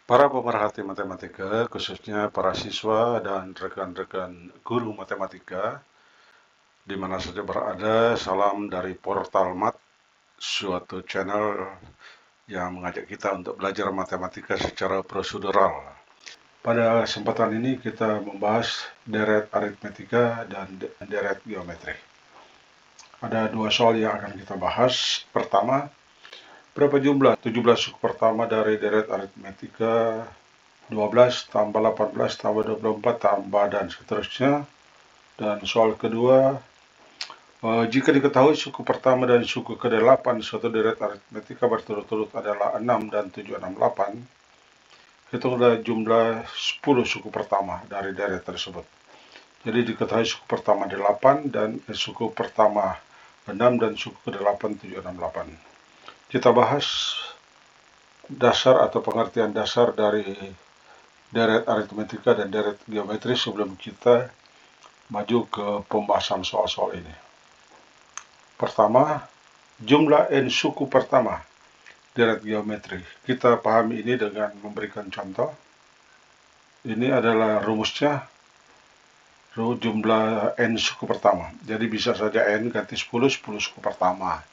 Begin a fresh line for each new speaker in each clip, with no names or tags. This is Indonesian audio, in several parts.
Para pemerhati matematika, khususnya para siswa dan rekan-rekan guru matematika, di mana saja berada, salam dari Portal Mat, suatu channel yang mengajak kita untuk belajar matematika secara prosedural. Pada kesempatan ini kita membahas deret aritmetika dan deret geometri. Ada dua soal yang akan kita bahas. Pertama, berapa jumlah 17 suku pertama dari deret aritmetika 12 tambah 18 tambah 24 tambah dan seterusnya. Dan soal kedua, jika diketahui suku pertama dan suku ke-8 suatu deret aritmetika berturut-turut adalah 6 dan 768, hitunglah jumlah 10 suku pertama dari deret tersebut. Jadi diketahui suku pertama 8 dan suku pertama 6 dan suku ke-8 768. Kita bahas dasar atau pengertian dasar dari deret aritmetika dan deret geometri sebelum kita maju ke pembahasan soal-soal ini. Pertama, jumlah n suku pertama deret geometri. Kita pahami ini dengan memberikan contoh. Ini adalah rumusnya, jumlah n suku pertama. Jadi bisa saja n ganti 10 suku pertama.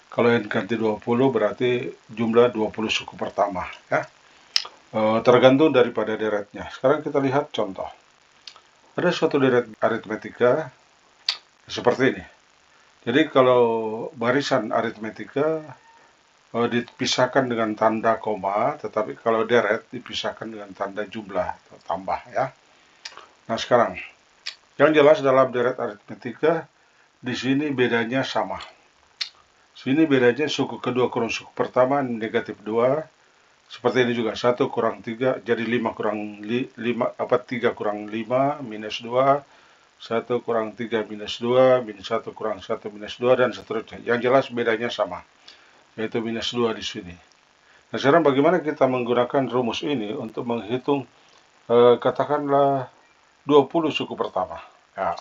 Kalau n ganti 20 berarti jumlah 20 suku pertama, ya. Tergantung daripada deretnya. Sekarang kita lihat contoh. Ada suatu deret aritmetika seperti ini. Jadi kalau barisan aritmetika dipisahkan dengan tanda koma, tetapi kalau deret dipisahkan dengan tanda jumlah atau tambah, ya. Nah sekarang, yang jelas dalam deret aritmetika di sini bedanya sama. Sini bedanya suku kedua kurang suku pertama negatif 2. Seperti ini juga 1 kurang 3 jadi 5 kurang 3 kurang 5 minus 2. 1 kurang 3 minus 2, minus 1 kurang 1 minus 2, dan seterusnya. Yang jelas bedanya sama, yaitu minus 2 di sini. Nah sekarang bagaimana kita menggunakan rumus ini untuk menghitung katakanlah 20 suku pertama. Ya.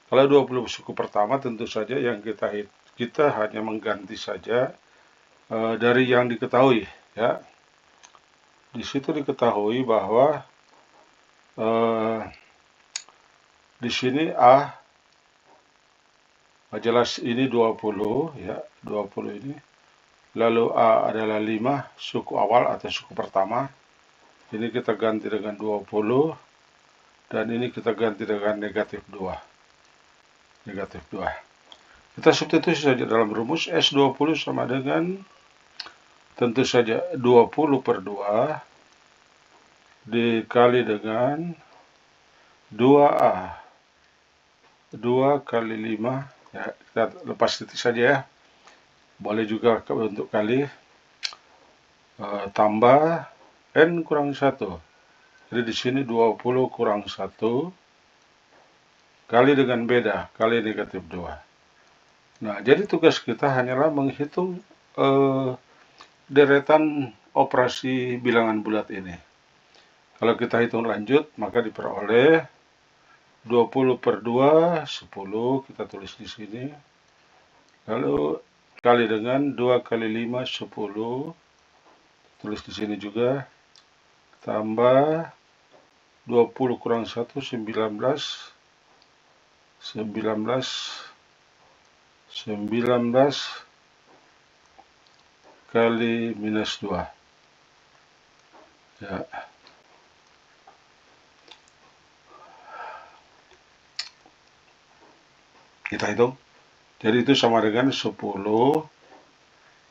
Kalau 20 suku pertama tentu saja yang kita hanya mengganti saja dari yang diketahui, ya. Di situ diketahui bahwa di sini A jelas ini 20, ya, 20 ini. Lalu A adalah 5 suku awal atau suku pertama. Ini kita ganti dengan 20 dan ini kita ganti dengan negatif 2. Negatif 2. Kita substitusi saja dalam rumus. S20 sama dengan tentu saja 20 per 2 dikali dengan 2A. 2 kali 5, ya, kita lepas titik saja, ya. Boleh juga untuk kali, tambah n kurang 1. Jadi di sini 20 kurang 1 kali dengan beda, kali negatif 2. Nah, jadi tugas kita hanyalah menghitung deretan operasi bilangan bulat ini. Kalau kita hitung lanjut, maka diperoleh 20 per 2, 10, kita tulis di sini. Lalu kali dengan 2 kali 5, 10, tulis di sini juga. Tambah 20 kurang 1, 19. 19 kali minus 2. Ya. Kita hitung. Jadi itu sama dengan 10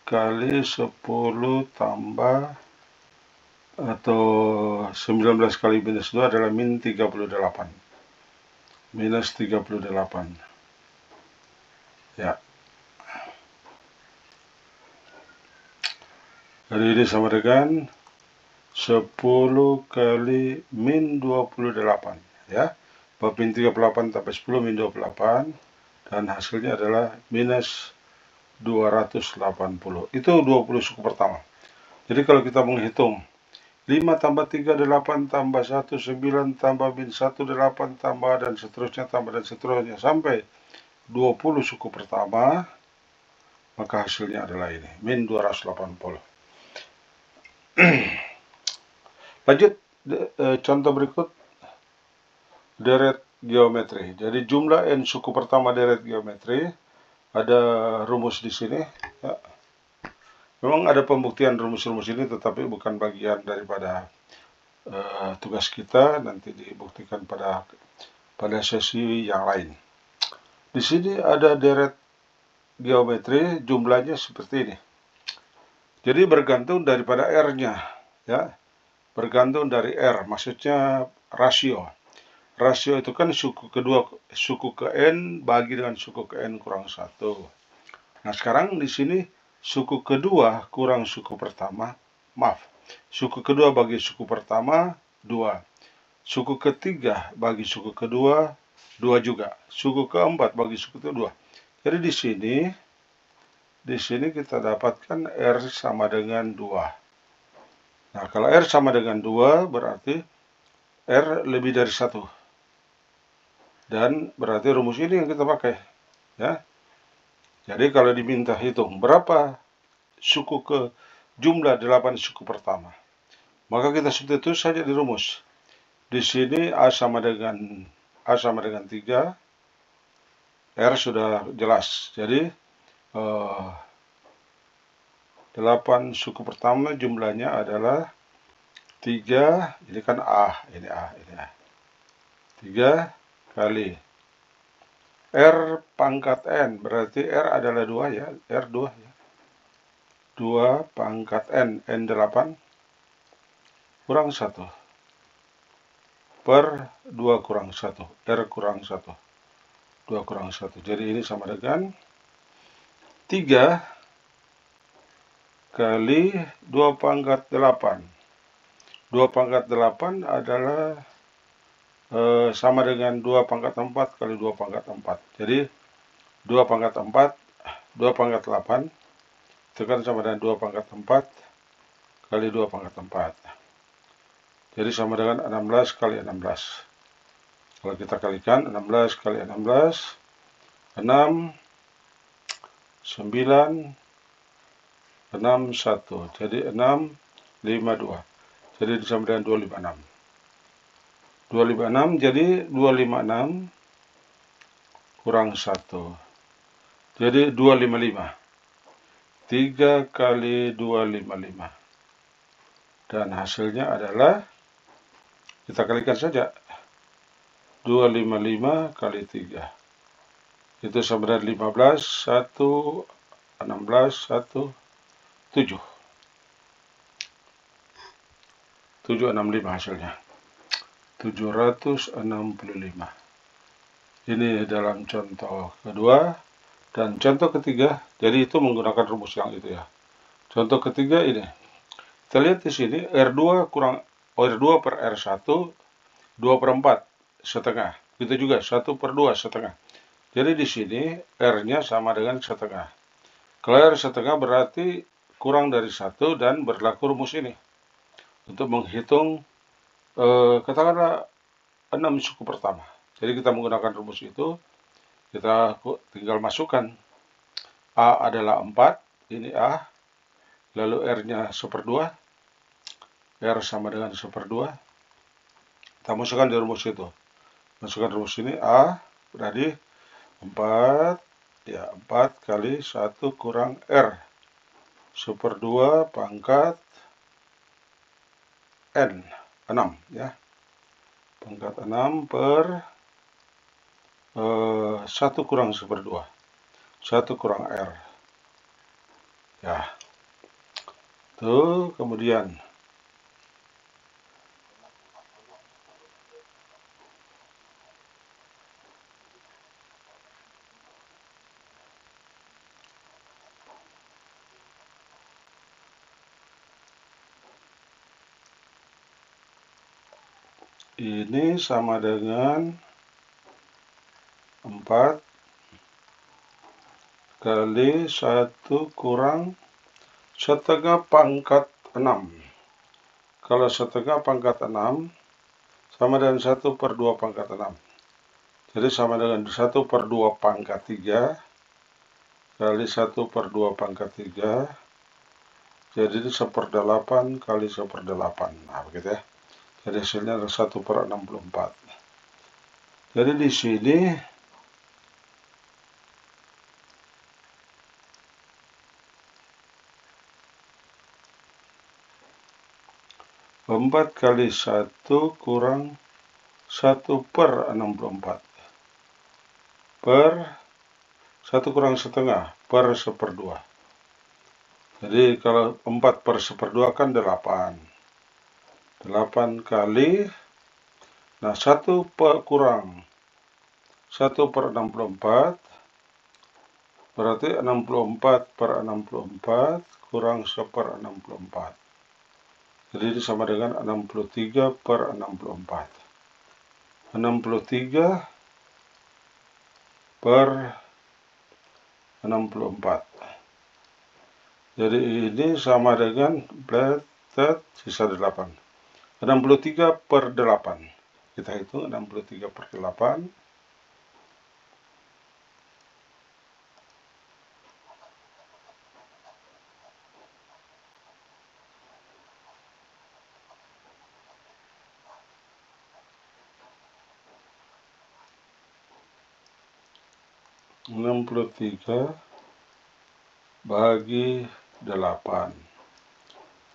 kali 10 tambah atau 19 kali minus 2 adalah min 38. Minus 38. Ya. Jadi ini sama dengan 10 kali min 28. Ya. Min 38 tambah 10 min 28. Dan hasilnya adalah minus 280. Itu 20 suku pertama. Jadi kalau kita menghitung 5 tambah 3, 8 tambah 1, 9 tambah min 1, 8 tambah dan seterusnya, tambah dan seterusnya sampai 20 suku pertama, maka hasilnya adalah ini, min 280. Lanjut, contoh berikut, deret geometri. Jadi jumlah n suku pertama deret geometri, ada rumus di sini. Ya. Memang ada pembuktian rumus-rumus ini, tetapi bukan bagian daripada tugas kita, nanti dibuktikan pada sesi yang lain. Di sini ada deret geometri, jumlahnya seperti ini. Jadi bergantung daripada R-nya, ya. Bergantung dari R, maksudnya rasio. Rasio itu kan suku ke N bagi dengan suku ke N kurang 1. Nah, sekarang di sini suku kedua kurang suku pertama, suku kedua bagi suku pertama 2. Suku ketiga bagi suku kedua 2 juga. Suku keempat bagi suku kedua. Jadi di sini kita dapatkan R sama dengan 2. Nah, kalau R sama dengan 2 berarti R lebih dari 1. Dan berarti rumus ini yang kita pakai, ya. Jadi kalau diminta hitung berapa suku ke jumlah 8 suku pertama, maka kita substitusi saja di rumus. Di sini A sama dengan 3, R sudah jelas. Jadi 8 suku pertama jumlahnya adalah 3, ini kan A, ini A. 3 kali R pangkat N, berarti R adalah 2 ya, R 2 ya. 2 pangkat N, N8 kurang 1 per 2 kurang 1, R kurang 1, 2 kurang 1. Jadi ini sama dengan 3 kali 2 pangkat 8. 2 pangkat 8 adalah sama dengan 2 pangkat 4 kali 2 pangkat 4. Jadi 2 pangkat 4, 2 pangkat 8, itu kan sama dengan 2 pangkat 4 kali 2 pangkat 4. Jadi sama dengan 16 kali 16. Kalau kita kalikan 16 kali 16, 6, 9, 6, 1. Jadi 6, 5, 2. Jadi sama dengan 256. 256, jadi 256 kurang 1. Jadi 255. 3 kali 255. Dan hasilnya adalah, kita kalikan saja, 255 kali 3. Itu sama dengan 15, 1, 16, 1, 7. 765 hasilnya. 765. Ini dalam contoh kedua. Dan contoh ketiga, jadi itu menggunakan rumus yang itu ya. Contoh ketiga ini. Kita lihat di sini R2 kurang R2 per R1 2 per 4 setengah. Itu juga 1 per 2 setengah. Jadi di sini R-nya sama dengan setengah. Kalau R setengah berarti kurang dari 1 dan berlaku rumus ini. Untuk menghitung katakanlah 6 suku pertama. Jadi kita menggunakan rumus itu, kita tinggal masukkan. A adalah 4, ini A, lalu R-nya 1/2, R sama dengan 1/2. Kita masukkan di rumus itu. Masukkan rumus ini, A berarti 4, ya 4 kali 1 kurang R. 1/2 pangkat N, 6 ya. Pangkat 6 per 1 kurang 1/2. 1 kurang R. Ya. Tuh, kemudian ini sama dengan 4 kali 1 kurang setengah pangkat 6. Kalau setengah pangkat 6 sama dengan 1/2 pangkat 6. Jadi sama dengan 1/2 pangkat 3 kali 1/2 pangkat 3. Jadi 1/8 kali 1/8. Nah, begitu ya. Jadi hasilnya adalah 1/64. Jadi di sini empat kali 1 kurang 1/64 per 1 kurang setengah per 1/2. Jadi kalau 4 per 1/2 kan 8. 8 kali, nah 1 kurang 1/64, berarti 64/64 kurang 1/64. Jadi ini sama dengan 63/64. 63/64. Jadi ini sama dengan sisa 8. 63/8. Kita hitung 63/8. Bagi 8.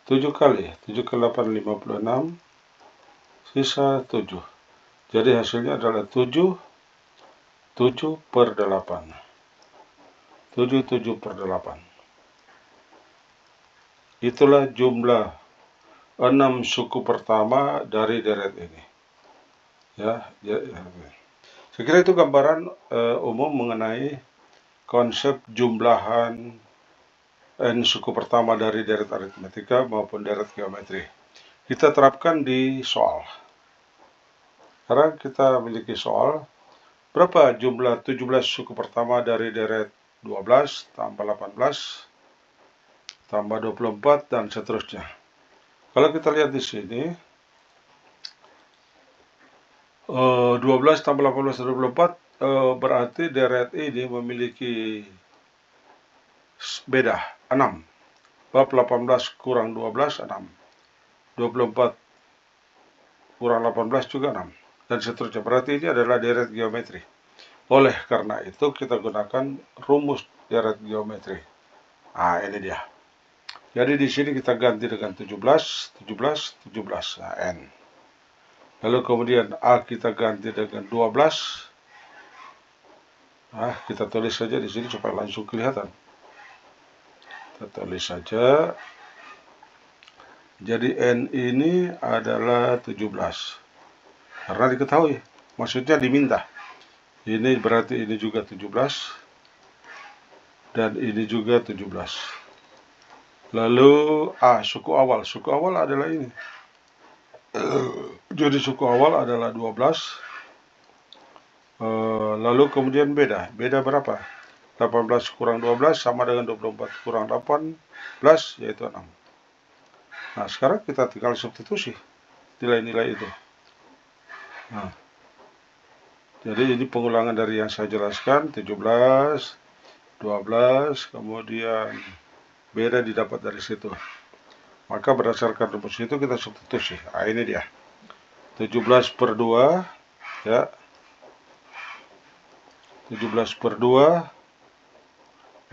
7 kali 8 56, sisa 7. Jadi hasilnya adalah 7/8. 7/8. Itulah jumlah 6 suku pertama dari deret ini. Ya. Saya kira itu gambaran umum mengenai konsep jumlahan n suku pertama dari deret aritmatika maupun deret geometri. Kita terapkan di soal. Sekarang kita memiliki soal. Berapa jumlah 17 suku pertama dari deret 12 tambah 18 tambah 24 dan seterusnya. Kalau kita lihat di sini 12 tambah 18 dan 24 berarti deret ini memiliki beda 6. Bab 18 kurang 12 6. 24 kurang 18 juga 6 dan seterusnya. Berarti ini adalah deret geometri. Oleh karena itu kita gunakan rumus deret geometri. Nah, ini dia. Jadi di sini kita ganti dengan 17, 17, 17. Nah, N. Lalu kemudian A kita ganti dengan 12. Nah, kita tulis saja di sini supaya langsung kelihatan. Kita tulis saja. Jadi N ini adalah 17. Karena diketahui, maksudnya diminta. Ini berarti ini juga 17. Dan ini juga 17. Lalu suku awal. Suku awal adalah ini. Jadi suku awal adalah 12. Lalu kemudian beda. Beda berapa? 18 kurang 12 sama dengan 24 kurang 18, yaitu 6. Nah, sekarang kita tinggal substitusi nilai-nilai itu. Nah, jadi ini pengulangan dari yang saya jelaskan, 17, 12, kemudian beda didapat dari situ. Maka berdasarkan rumus itu kita substitusi. Nah, ini dia. 17/2, ya. 17/2,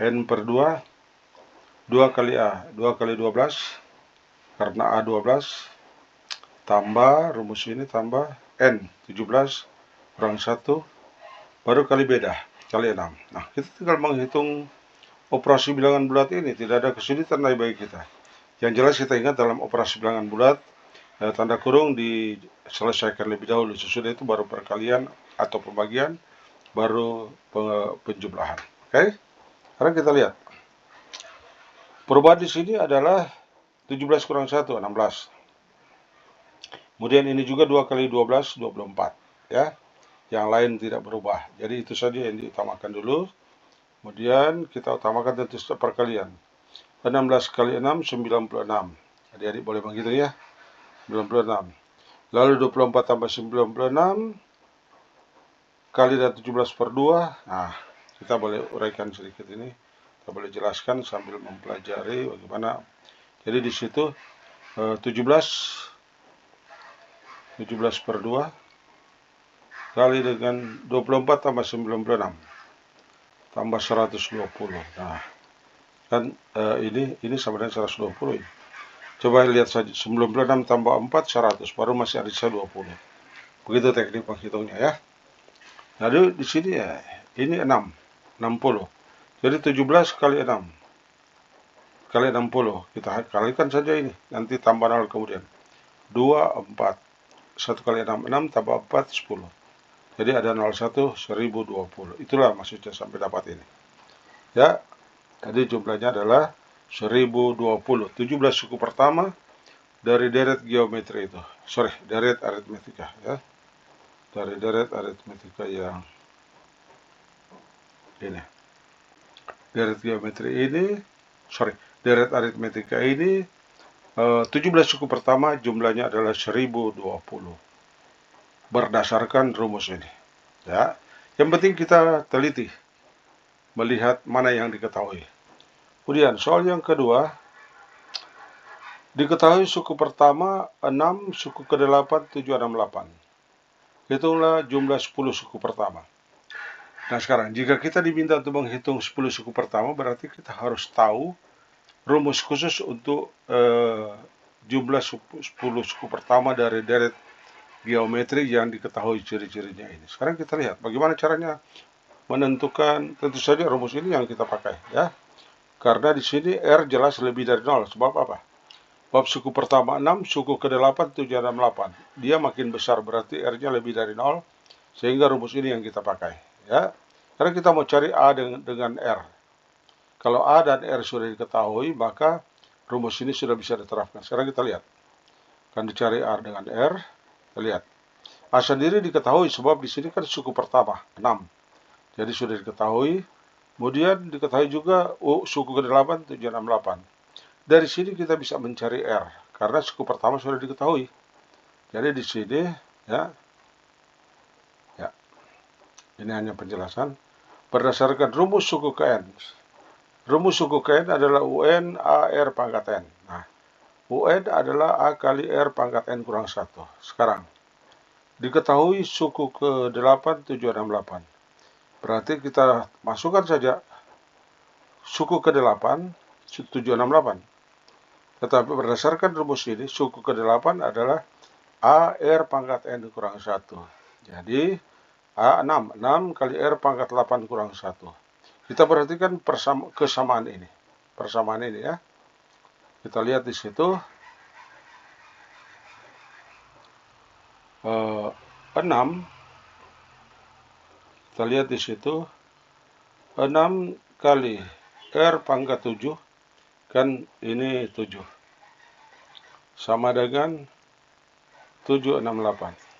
N/2, 2 kali A, 2 kali 12, karena A 12, tambah, rumus ini tambah, N, 17, kurang 1, baru kali beda, kali 6. Nah, kita tinggal menghitung operasi bilangan bulat ini, tidak ada kesulitan bagi kita. Yang jelas kita ingat dalam operasi bilangan bulat, tanda kurung diselesaikan lebih dahulu, sesudah itu baru perkalian atau pembagian, baru penjumlahan. Oke? Sekarang kita lihat. Perubahan di sini adalah 17 kurang 1, 16. Kemudian ini juga 2 kali 12, 24. Ya. Yang lain tidak berubah. Jadi itu saja yang diutamakan dulu. Kemudian kita utamakan tentu perkalian. 16 kali 6, 96. Adik-adik boleh menghitung ya. 96. Lalu 24 tambah 96 kali dan 17/2. Nah, kita boleh uraikan sedikit ini. Kita boleh jelaskan sambil mempelajari bagaimana. Jadi di situ 17 17/2 kali dengan 24 tambah 96 tambah 120. Nah, kan ini sama dengan 120 ini. Coba lihat saja, 96 tambah 4, 100, baru masih ada sisa 20. Begitu teknik menghitungnya ya. Lalu di sini ya, ini 6, 60. Jadi 17 kali 6 kali 60. Kita kalikan saja ini, nanti tambah 0 kemudian. 2, 4. 1 kali 6, 6 tambah 4, 10. Jadi ada 01, 1020. Itulah maksudnya sampai dapat ini. Ya, jadi jumlahnya adalah 1020. 17 suku pertama dari deret geometri itu. Deret aritmetika ya. Dari deret aritmetika yang ini. Deret aritmetika ini 17 suku pertama jumlahnya adalah 1020. Berdasarkan rumus ini. Ya. Yang penting kita teliti melihat mana yang diketahui. Kemudian soal yang kedua, diketahui suku pertama 6, suku ke-8 768. Hitunglah jumlah 10 suku pertama. Nah sekarang, jika kita diminta untuk menghitung 10 suku pertama, berarti kita harus tahu rumus khusus untuk jumlah 10 suku pertama dari deret geometri yang diketahui ciri-cirinya ini. Sekarang kita lihat bagaimana caranya menentukan. Tentu saja rumus ini yang kita pakai ya. Karena di sini R jelas lebih dari 0. Sebab apa? Bab suku pertama 6, suku ke-8 768. Dia makin besar, berarti R-nya lebih dari 0. Sehingga rumus ini yang kita pakai ya. Karena kita mau cari A dengan R. Kalau A dan R sudah diketahui, maka rumus ini sudah bisa diterapkan. Sekarang kita lihat. Kan dicari A dengan R. Kita lihat. A sendiri diketahui sebab di sini kan suku pertama 6. Jadi sudah diketahui. Kemudian diketahui juga suku ke-8 768. Dari sini kita bisa mencari R karena suku pertama sudah diketahui. Jadi di sini ya. Ini hanya penjelasan berdasarkan rumus suku ke N. Rumus suku ke N adalah UN AR pangkat N. Nah, UN adalah A kali R pangkat N kurang 1. Sekarang diketahui suku ke-8 768. Berarti kita masukkan saja suku ke-8 768. Tetapi berdasarkan rumus ini, suku ke-8 adalah AR pangkat N kurang 1. Jadi, A6. 6 kali R pangkat 8 kurang 1. Kita perhatikan kesamaan ini. Persamaan ini ya. Kita lihat di situ. 6. Kita lihat di situ. 6 kali R pangkat 7. Kan ini 7. Sama dengan 768.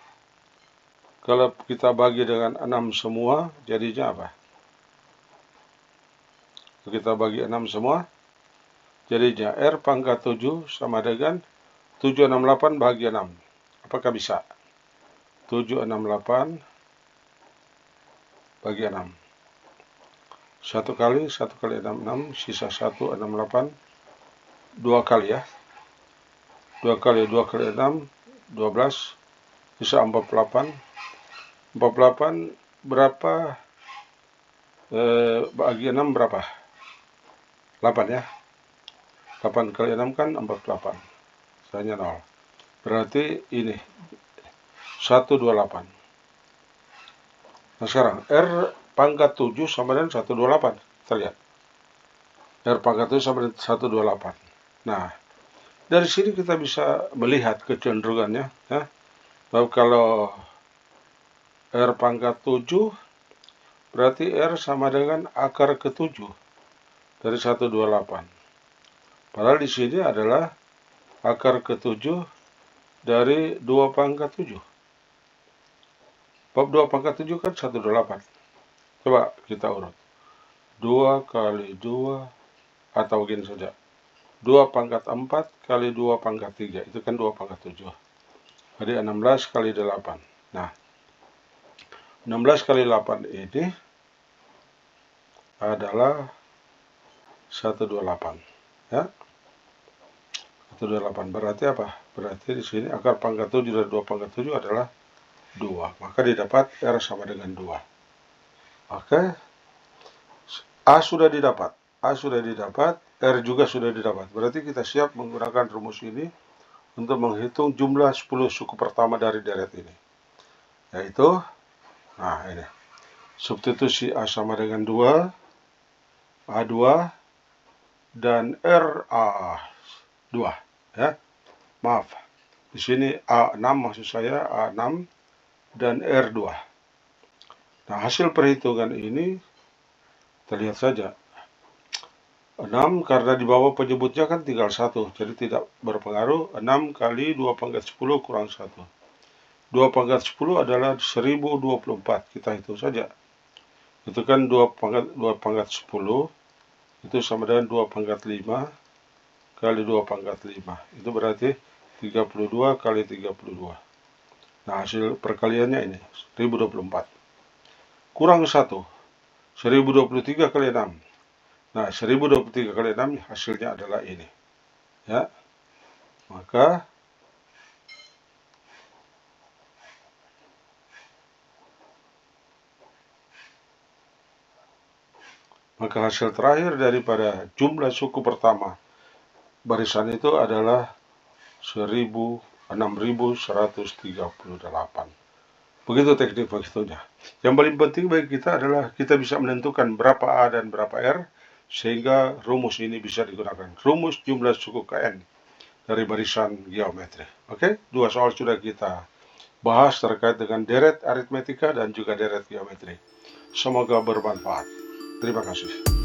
Kalau kita bagi dengan 6 semua, jadinya apa? Kalau kita bagi 6 semua, jadinya R pangkat 7 sama dengan 768 bagi 6. Apakah bisa? 768 bagi 6. 1 kali 6, 6, sisa 1, 68. 2 kali ya. 2 kali 6, 12. Sisa 48. 48 berapa? Bagi 6 berapa? 8 ya. 8 kali 6 kan 48. Sisanya 0. Berarti ini 128. Nah sekarang R pangkat 7 sama dengan 128. Kita lihat. R pangkat 7 sama dengan 128. Nah, dari sini kita bisa melihat kecenderungannya ya. Bahwa kalau R pangkat 7 berarti R sama dengan akar ke-7 dari 128. Padahal di sini adalah akar ke-7 dari 2 pangkat 7. Bab 2 pangkat 7 kan 128. Coba kita urut. 2 kali 2 atau begini saja. 2 pangkat 4 kali 2 pangkat 3. Itu kan 2 pangkat 7. Jadi 16 kali 8. Nah, 16 kali 8 ini adalah 128. Ya. 128 berarti apa? Berarti di sini akar pangkat 7 dari 2 pangkat 7 adalah 2. Maka didapat R sama dengan 2. Oke. A sudah didapat. A sudah didapat. R juga sudah didapat. Berarti kita siap menggunakan rumus ini untuk menghitung jumlah 10 suku pertama dari deret ini. Yaitu, nah ini. Substitusi A sama dengan 2. A2 dan RA2 ya. Maaf. Di sini A6 maksud saya A6 dan R2. Nah, hasil perhitungan ini terlihat saja. 6 karena di bawah penyebutnya kan tinggal 1, jadi tidak berpengaruh. 6 kali 2 pangkat 10 kurang 1. 2 pangkat 10 adalah 1024. Kita hitung saja. Itu kan 2 pangkat 10 itu sama dengan 2 pangkat 5 kali 2 pangkat 5. Itu berarti 32 kali 32. Nah, hasil perkaliannya ini 1024. Kurang 1. 1023 kali 6. Nah, 1023 kali 6 hasilnya adalah ini. Ya. Maka hasil terakhir daripada jumlah suku pertama barisan itu adalah 6.138. Begitu teknik penghitungnya. Yang paling penting bagi kita adalah kita bisa menentukan berapa A dan berapa R, sehingga rumus ini bisa digunakan. Rumus jumlah suku KN dari barisan geometri. Oke, 2 soal sudah kita bahas terkait dengan deret aritmetika dan juga deret geometri. Semoga bermanfaat. Terima kasih.